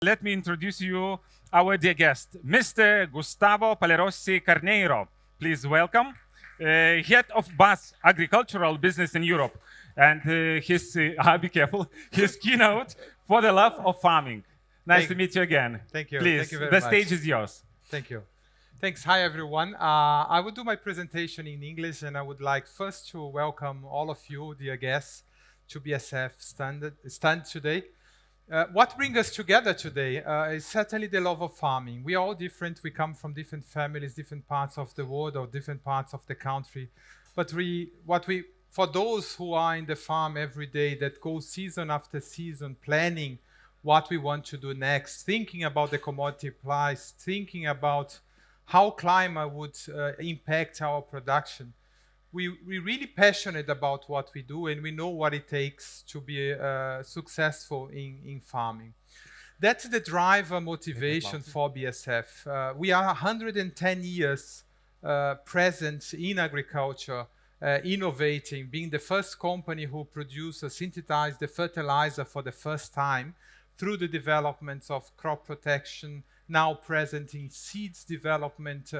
Let me introduce you our dear guest, Mr. Gustavo Pelerosi Carneiro. Please welcome, head of BASF Agricultural Business in Europe, and be careful, his keynote for the love of farming. Nice to meet you again. Thank you. Please, Thank you very the much. stage is yours. Thank you. Thanks. Hi, everyone. I will do my presentation in English, and I would like first to welcome all of you, dear guests, to BASF stand today. What brings us together today is certainly the love of farming. We are all different. We come from different families, different parts of the world or different parts of the country. But for those who are in the farm every day, that go season after season, planning what we want to do next, thinking about the commodity price, thinking about how climate would impact our production. We're really passionate about what we do, and we know what it takes to be successful in farming. That's the driver motivation for BASF. We are 110 years present in agriculture, innovating, being the first company who synthesized the fertilizer for the first time through the developments of crop protection, now present in seeds development,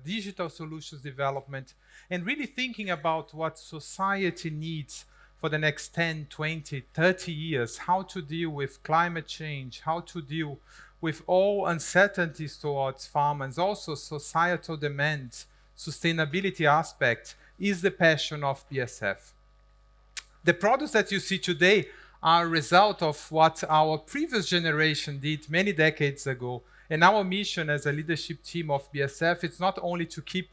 digital solutions development, and really thinking about what society needs for the next 10, 20, 30 years, how to deal with climate change, how to deal with all uncertainties towards farmers, also societal demands, sustainability aspect is the passion of BASF. The products that you see today are a result of what our previous generation did many decades ago. And our mission as a leadership team of BASF, it's not only to keep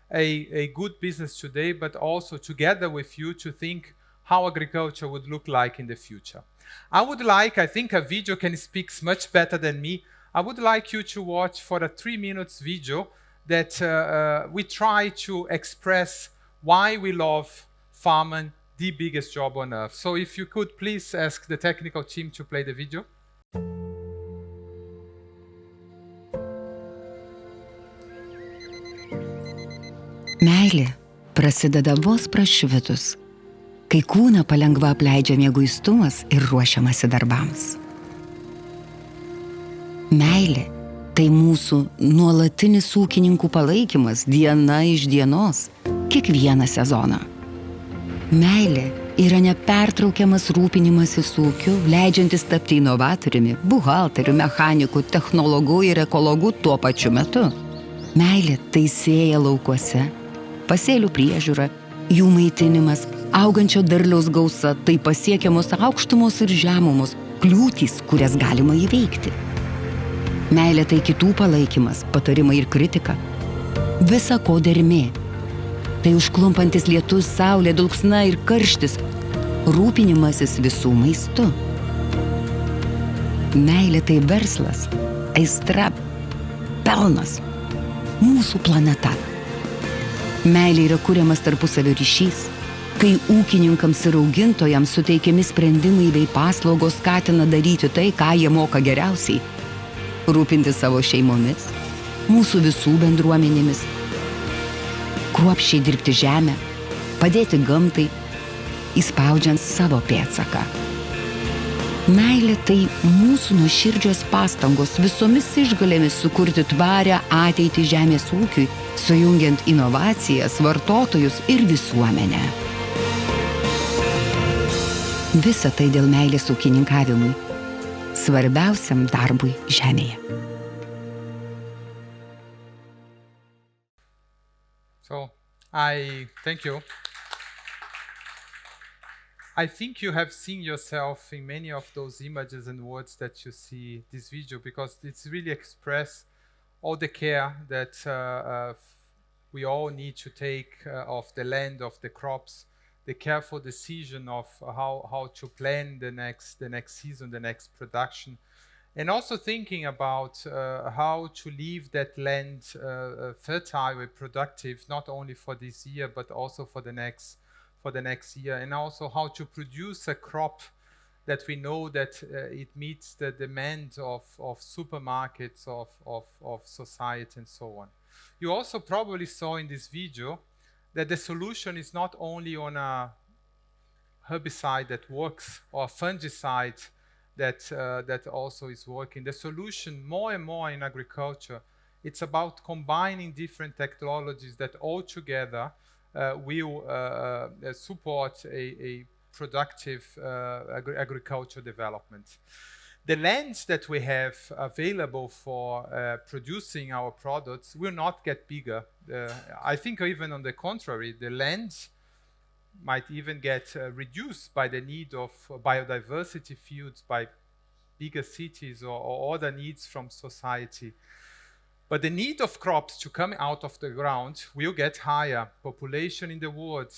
a good business today, but also together with you to think how agriculture would look like in the future. I think a video can speak much better than me. I would like you to watch for a 3 minutes video that we try to express why we love farming, the biggest job on earth. So if you could please ask the technical team to play the video. Meilė prasideda vos prašvitus, kai kūną palengva apleidžia mieguistumas ir ruošiamasi darbams. Meilė tai mūsų nuolatinis ūkininkų palaikymas diena iš dienos, kiekvieną sezoną. Meilė yra nepertraukiamas rūpinimasis ūkiu, leidžiantis tapti inovatoriumi, buhalteriu, mechaniku, technologu ir ekologu tuo pačiu metu. Meilė tai sėja laukuose, pasėlių priežiūra, jų maitinimas, augančio derliaus gausa, tai pasiekiamos aukštumos ir žemumos, kliūtys, kurias galima įveikti. Meilė tai kitų palaikymas, patarimai ir kritika. Visa ko dermė. Tai užklumpantis lietus, saulė, dulksna ir karštis, rūpinimasis visų maistu. Meilė tai verslas, aistra, pelnas, mūsų planeta. Meilė yra kuriamas tarpusavio ryšys, kai ūkininkams ir augintojams suteikiami sprendimai bei paslaugos skatina daryti tai, ką jie moka geriausiai. Rūpinti savo šeimomis, mūsų visų bendruomenėmis, kruopščiai dirbti žemę, padėti gamtai, įspaudžiant savo pėdsaką. Meilė tai mūsų nuoširdžios pastangos visomis išgalėmis sukurti tvarią ateitį žemės ūkiui, sujungiant inovacijas, vartotojus ir visuomenę. Visa tai dėl meilės ūkininkavimui, svarbiausiam darbui žemėje. Thank you. I think you have seen yourself in many of those images and words that you see this video, because it's really express all the care that we all need to take of the land, of the crops, the careful decision of how to plan the next season, the next production, and also thinking about how to leave that land fertile and productive, not only for this year, but also for the next year, and also how to produce a crop that we know that it meets the demand of supermarkets, of society, and so on. You also probably saw in this video that the solution is not only on a herbicide that works or a fungicide that also is working. The solution more and more in agriculture, it's about combining different technologies that all together will support a productive agriculture development. The lands that we have available for producing our products will not get bigger. I think even on the contrary, the lands might even get reduced by the need of biodiversity fields, by bigger cities or other needs from society. But the need of crops to come out of the ground will get higher. Population in the world,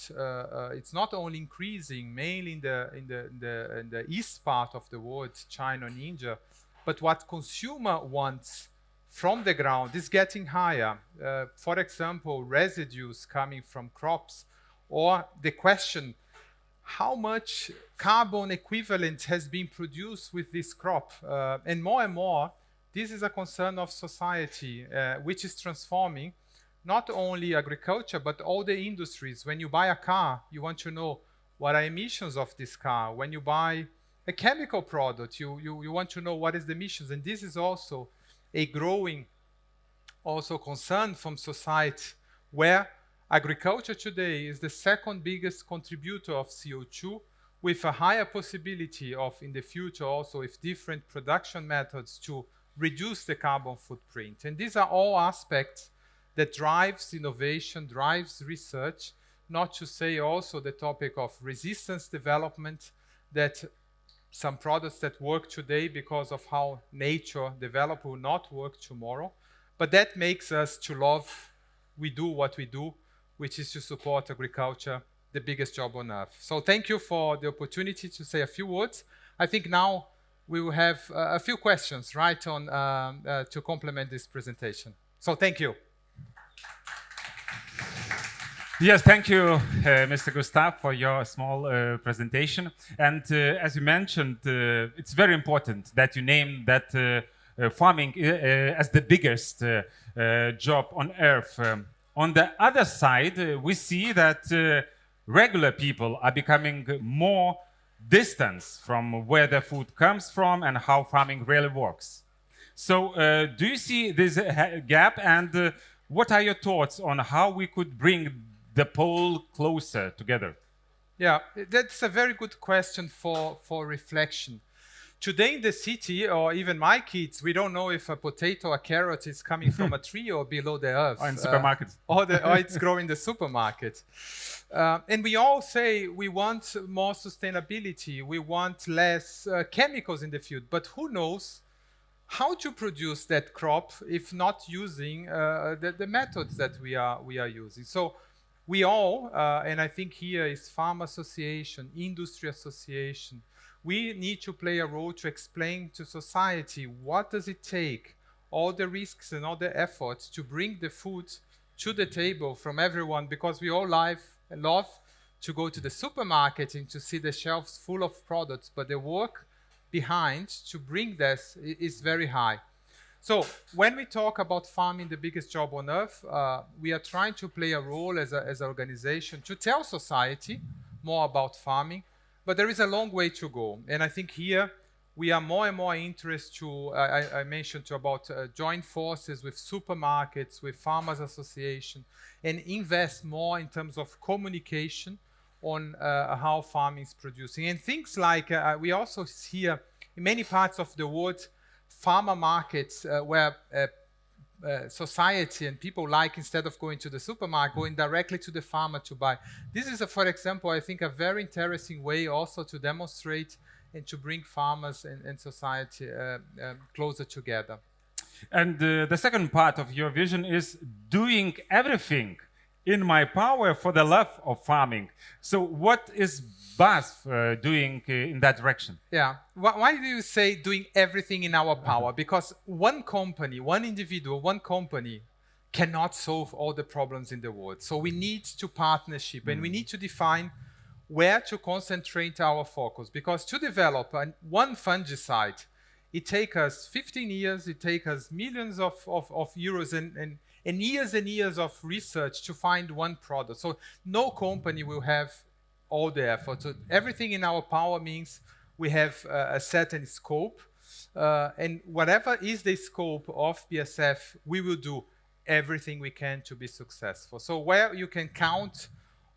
it's not only increasing, mainly in the east part of the world, China and India, but what consumer wants from the ground is getting higher. For example, residues coming from crops, or the question, how much carbon equivalent has been produced with this crop? And more, this is a concern of society, which is transforming not only agriculture, but all the industries. When you buy a car, you want to know what are emissions of this car. When you buy a chemical product, you want to know what is the emissions. And this is also a growing concern from society, where agriculture today is the second biggest contributor of CO2, with a higher possibility of, in the future also, with different production methods, to reduce the carbon footprint. And these are all aspects that drives innovation, drives research, not to say also the topic of resistance development, that some products that work today because of how nature develop will not work tomorrow. But that makes us to love, we do what we do, which is to support agriculture, the biggest job on earth. So thank you for the opportunity to say a few words. I think now we will have a few questions, right, on to complement this presentation. So thank you. Yes, thank you, Mr. Gustavo, for your small presentation. And as you mentioned, it's very important that you name that farming as the biggest job on earth. On the other side, we see that regular people are becoming more distant from where the food comes from and how farming really works. So do you see this gap, and what are your thoughts on how we could bring the pole closer together? Yeah, that's a very good question for reflection. Today in the city, or even my kids, we don't know if a potato or carrot is coming from a tree or below the earth. Or in supermarkets. Or it's growing in the supermarket. And we all say we want more sustainability, we want less chemicals in the field, but who knows how to produce that crop if not using the methods that we are using. So we all, and I think here is farm association, industry association, we need to play a role to explain to society what does it take, all the risks and all the efforts to bring the food to the table from everyone, because we all love to go to the supermarket and to see the shelves full of products, but the work behind to bring this is very high. So when we talk about farming, the biggest job on earth, we are trying to play a role as an organization to tell society more about farming. But there is a long way to go. And I think here we are more and more interested to, I mentioned about join forces with supermarkets, with farmers association, and invest more in terms of communication on how farming is producing. And things like, we also hear in many parts of the world, farmer markets where society and people like, instead of going to the supermarket, going directly to the farmer to buy. This is, for example, I think a very interesting way also to demonstrate and to bring farmers and society closer together. And the second part of your vision is doing everything in my power for the love of farming. So what is BASF doing in that direction? Yeah. Why do you say doing everything in our power? Because one company, one individual, one company cannot solve all the problems in the world. So we need to partnership, and we need to define where to concentrate our focus. Because to develop one fungicide, it takes us 15 years, it takes us millions of euros and years of research to find one product. So no company will have all the effort. So everything in our power means we have a certain scope. And whatever is the scope of BASF, we will do everything we can to be successful. So where you can count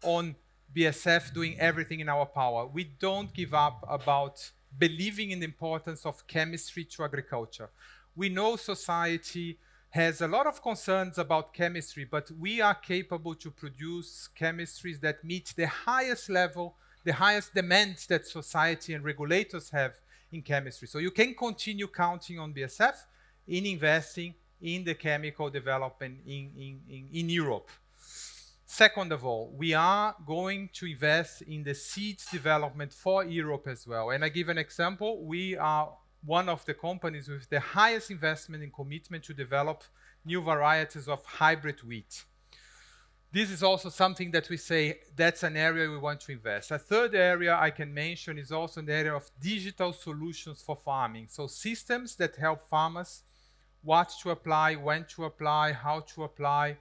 on BASF doing everything in our power, we don't give up about believing in the importance of chemistry to agriculture. We know society has a lot of concerns about chemistry, but we are capable to produce chemistries that meet the highest level, the highest demands that society and regulators have in chemistry. So you can continue counting on BASF in investing in the chemical development in Europe. Second of all, we are going to invest in the seeds development for Europe as well. And I give an example. We are one of the companies with the highest investment and commitment to develop new varieties of hybrid wheat. This is also something that we say that's an area we want to invest. A third area I can mention is also an area of digital solutions for farming. So systems that help farmers what to apply, when to apply, how to apply,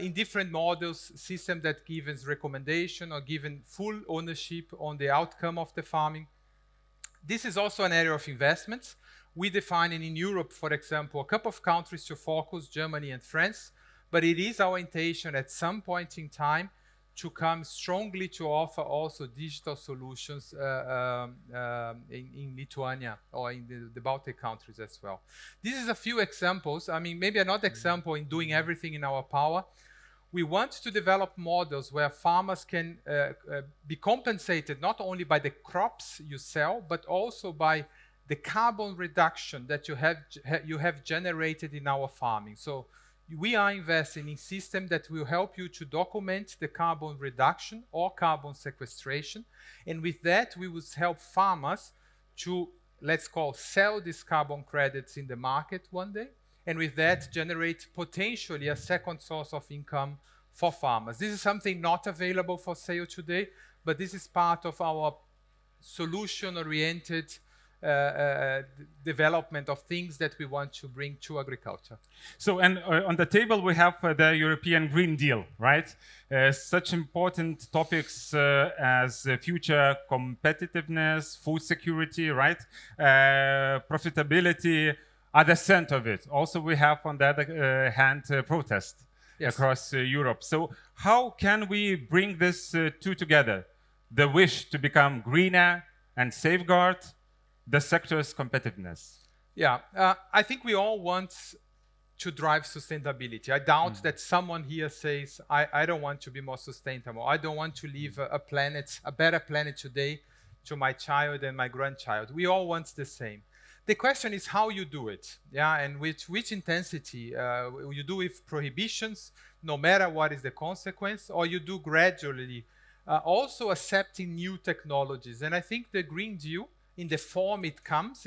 in different models, system that gives recommendation or given full ownership on the outcome of the farming. This is also an area of investments. We define it in Europe, for example, a couple of countries to focus, Germany and France, but it is our intention at some point in time to come strongly to offer also digital solutions in Lithuania or in the Baltic countries as well. This is a few examples. I mean, maybe another example in doing everything in our power. We want to develop models where farmers can be compensated not only by the crops you sell, but also by the carbon reduction that you have generated in our farming. So we are investing in systems that will help you to document the carbon reduction or carbon sequestration. And with that, we will help farmers to, let's call, sell these carbon credits in the market one day. And with that, generate potentially a second source of income for farmers. This is something not available for sale today, but this is part of our solution-oriented development of things that we want to bring to agriculture. So, and on the table we have the European Green Deal, right? Such important topics as future competitiveness, food security, right? Profitability are the center of it. Also, we have on the other hand protest across Europe. So, how can we bring this two together? The wish to become greener and safeguard the sector's competitiveness. Yeah, I think we all want to drive sustainability. I doubt that someone here says, I don't want to be more sustainable. I don't want to leave a better planet today to my child and my grandchild. We all want the same. The question is how you do it, and which intensity. You do with prohibitions, no matter what is the consequence, or you do gradually, also accepting new technologies. And I think the Green Deal, in the form it comes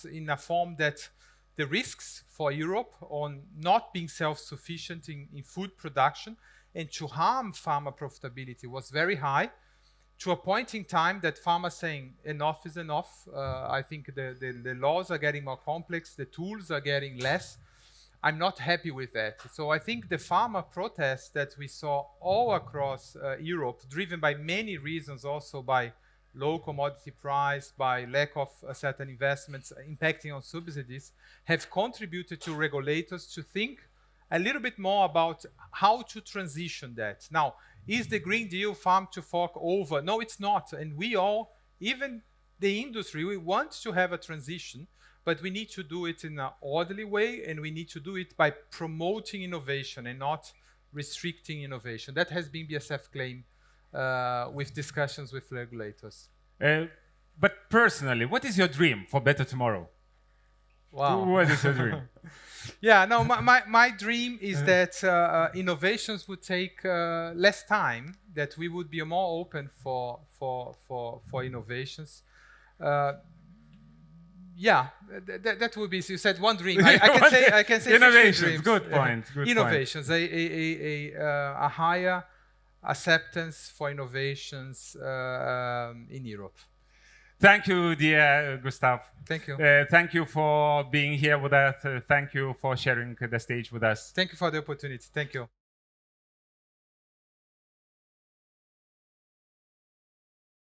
in a form that the risks for Europe on not being self-sufficient in food production and to harm farmer profitability was very high, to a point in time that farmers saying enough is enough. I think the laws are getting more complex, the tools are getting less. I'm not happy with that. So I think the farmer protests that we saw all across Europe, driven by many reasons, also by low commodity price, by lack of certain investments impacting on subsidies, have contributed to regulators to think a little bit more about how to transition that. Now, is the Green Deal farm to fork over? No, it's not. And we all, even the industry, we want to have a transition, but we need to do it in an orderly way, and we need to do it by promoting innovation and not restricting innovation. That has been BASF claim with discussions with regulators. But personally, what is your dream for better tomorrow? Wow. What is your dream? Yeah, no, my dream is that innovations would take less time, that we would be more open for innovations. Yeah, that would be. You said one dream. I can say innovations. Good point. Good innovations. Point. A higher acceptance for innovations in Europe. Thank you, dear Gustavo. Thank you. Thank you for being here with us. Thank you for sharing the stage with us. Thank you for the opportunity. Thank you.